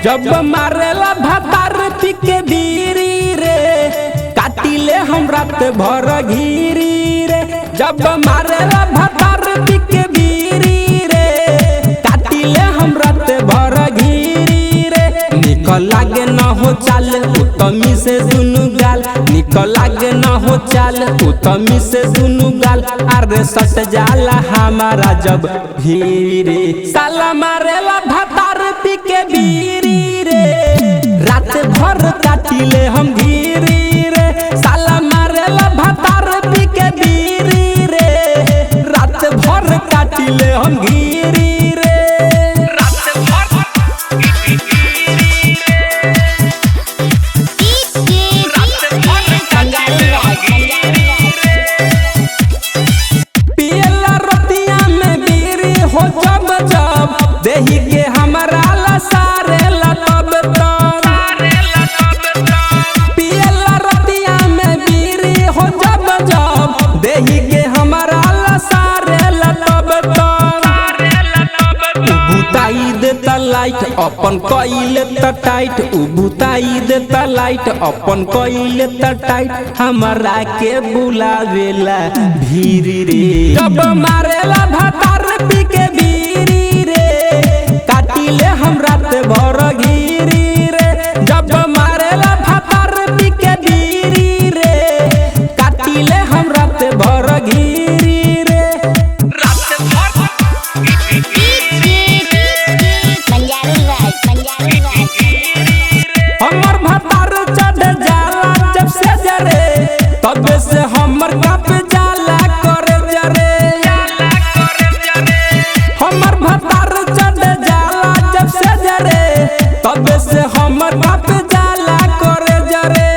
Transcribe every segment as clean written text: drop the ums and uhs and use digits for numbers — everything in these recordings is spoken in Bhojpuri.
जब मारेला भातार पी के बीरी रे काटिले हम रात भर घीरी रे। जब मारेला भातार पी के बीरी रे काटिले हम रात भर घीरी रे। निकल लागे न हो चाल उत्तमी से दुनु गाल, निकल लागे न हो चाल उत्तमी से दुनु गाल। अरे सट जाला हमारा जब भीरे साला मारेला भातार पी के बीरी रे रात भर काटिले हम घीरी रे। साला मारेला भातार पी के बीरी रे रात भर काटिले हम घीरी रे। पियला रतिया में बीरी हो जब जब देही के हमारा लसारे लतब तब। पियला रतिया में बीरी हो जब जब देही के हमारा लसारे लतब तब। उबुताई देता लाइट अपन कइले त टाइट, उबुताई देता लाइट अपन कइले त टाइट। हमरा के बुलावेला भीरी रे जब मारेला भातार पी के बीरी रे काटिले हम रात भर घीरी रे। जब मारेला भातार पी के बीरी रे काटिले हम रात भर घीरी रे। हमर भातार चढ़ जाला जब से जरे तब से हमर कप जाला करे जरे। हमर भातार चढ़ जाला जब से जरे तब से हमर कप जाला करे जरे।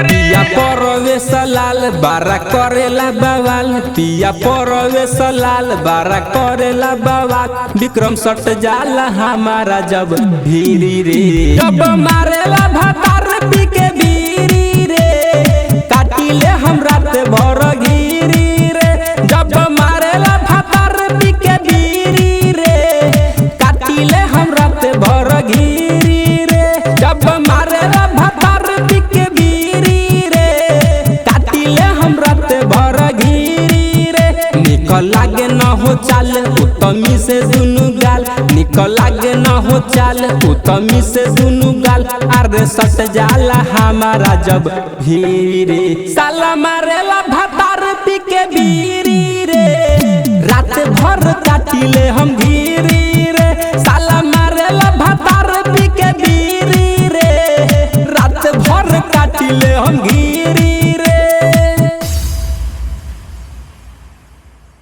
पिया परवेश लाल बारा करेला बवाल, पिया परवेश लाल बारा करेला बवाल। विक्रम सट जाला हमारा जब भीरी रे जब मारेला भातार पी के बीरी रे काटिले हम रात भर घीरी रे। जब मारेला भातार पी के बीरी रे काटिले हम रात भर घीरी रे। जब मारेला भातार पी के बीरी रे काटिले हम रात भर घीरी रे। निकल लागे न हो चाल उत्तमी से दुनु गाल, निकल लागे न हो चाल उत्तमी से दुनु गाल। अरे सट जाला हमारा जब भीरे साला मारेला भातार पी के बीरी रे रात भर काटिले हम घीरी रे। साला मारेला भातार पी के बीरी रे रात भर काटिले हम घीरी रे।